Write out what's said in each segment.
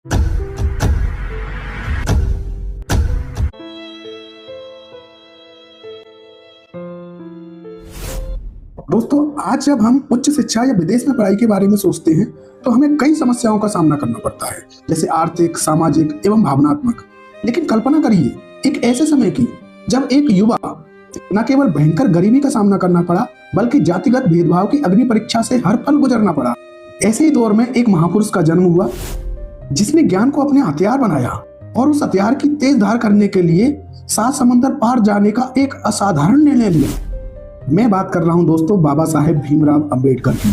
दोस्तों, आज जब हम उच्च शिक्षा या विदेश में पढ़ाई के बारे में सोचते हैं तो हमें कई समस्याओं का सामना करना पड़ता है, जैसे आर्थिक, सामाजिक एवं भावनात्मक। लेकिन कल्पना करिए एक ऐसे समय की जब एक युवा न केवल भयंकर गरीबी का सामना करना पड़ा, बल्कि जातिगत भेदभाव की अग्नि परीक्षा से हर पल गुजरना पड़ा। ऐसे ही दौर में एक महापुरुष का जन्म हुआ जिसने ज्ञान को अपने हथियार बनाया और उस हथियार की तेज धार करने के लिए 7 समंदर पार जाने का एक असाधारण निर्णय लिया। मैं बात कर रहा हूं दोस्तों बाबा साहेब भीमराव अंबेडकर की।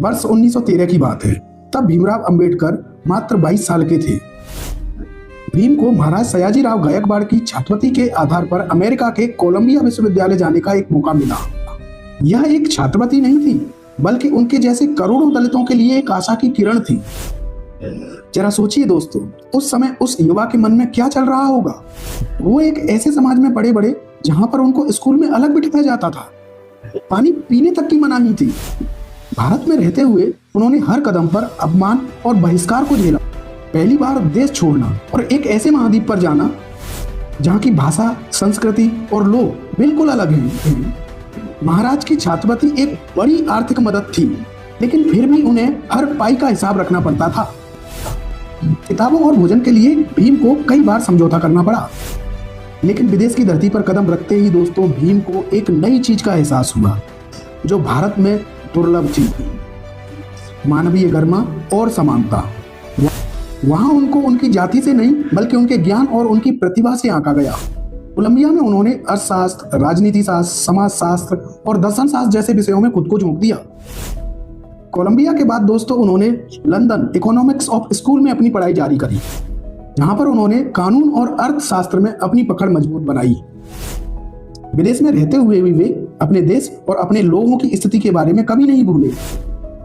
वर्ष 1913 की बात है। तब भीमराव अंबेडकर मात्र 22 साल के थे। भीम को महाराज सयाजीराव गायकवाड़ की छात्रवृत्ति के आधार पर अमेरिका के कोलंबिया विश्वविद्यालय जाने का एक मौका मिला। यह एक छात्रवृत्ति नहीं थी, बल्कि उनके जैसे करोड़ों दलितों के लिए एक आशा की किरण थी। जरा सोचिए दोस्तों, उस समय उस युवा के मन में क्या चल रहा होगा। वो एक ऐसे समाज में पड़े बड़े जहां पर उनको स्कूल में अलग बिठाया जाता था, पानी पीने तक की मनाही थी। भारत में रहते हुए उन्होंने हर कदम पर अपमान और बहिष्कार को झेला। पहली बार देश छोड़ना और एक ऐसे महाद्वीप पर जाना जहां की भाषा, संस्कृति और लोग बिल्कुल अलग हैं। महाराज की छात्रवृत्ति एक बड़ी आर्थिक मदद थी, लेकिन फिर भी उन्हें हर पाई का हिसाब रखना पड़ता था। किताबों और भोजन के लिए भीम को कई बार समझौता करना पड़ा। लेकिन विदेश की धरती पर कदम रखते ही दोस्तों भीम को एक नई चीज का एहसास हुआ जो भारत में दुर्लभ थी, मानवीय गरिमा और समानता। वहां उनको उनकी जाति से नहीं बल्कि उनके ज्ञान और उनकी प्रतिभा से आंका गया। कोलंबिया में उन्होंने अर्थशास्त्र, राजनीति शास्त्र, समाजशास्त्र और दर्शन शास्त्र जैसे विषयों में खुद को झोंक दिया। कोलंबिया के बाद दोस्तों उन्होंने लंदन इकोनॉमिक्स ऑफ स्कूल में अपनी पढ़ाई जारी करी, जहां पर उन्होंने कानून और अर्थशास्त्र में अपनी पकड़ मजबूत बनाई। विदेश में रहते हुए भी वे अपने देश और अपने लोगों की स्थिति के बारे में कभी नहीं भूले।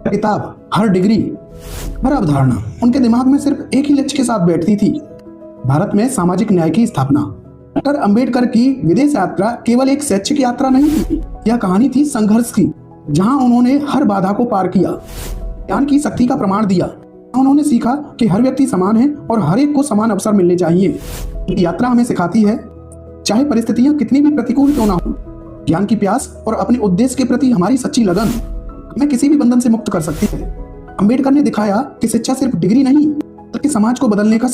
किताब, हर डिग्री, हर अवधारणा उनके दिमाग में सिर्फ एक ही लक्ष्य के साथ बैठती थी, भारत में सामाजिक न्याय की स्थापना। डॉक्टर अंबेडकर की विदेश यात्रा केवल एक शैक्षिक यात्रा नहीं थी, यह कहानी थी संघर्ष की, जहां उन्होंने हर बाधा को पार किया, ज्ञान की शक्ति का प्रमाण दिया। उन्होंने सीखा कि हर व्यक्ति समान है और हर एक को समान अवसर मिलने चाहिए। यात्रा हमें सिखाती है, चाहे परिस्थितियां कितनी भी प्रतिकूल क्यों ना हो, ज्ञान की प्यास और अपने उद्देश्य के प्रति हमारी सच्ची लगन हमें किसी भी बंधन से मुक्त कर सकती है। अंबेडकर ने दिखाया कि शिक्षा सिर्फ डिग्री नहीं, बल्कि समाज को बदलने का